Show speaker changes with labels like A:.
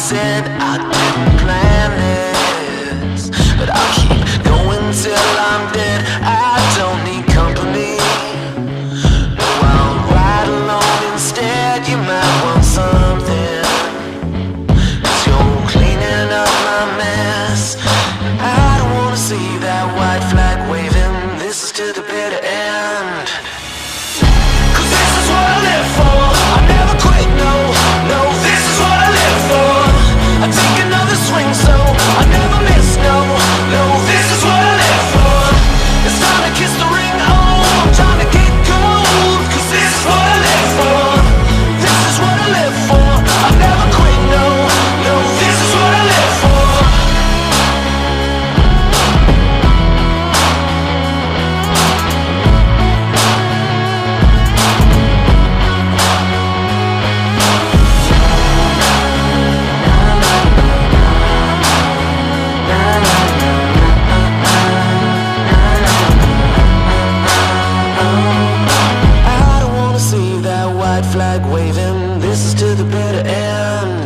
A: said I didn't plan this, but I'll keep going till I'm dead. I don't need company. No, I'll ride alone instead. You might want something, 'cause you're cleaning up my mess. I don't wanna see that white flag waving. This is to the bitter end. 'Cause this is what I live for. I never quit, no, no. This is what I live for. I take another swing, so I never miss, no, no. This is what I live for. It's time to kiss the ring, oh, I'm trying to get gold. 'Cause this is what I live for. This is what I live for. I never quit, no, no. This is what I live for. I don't wanna see that white flag waving. This is to the bitter end.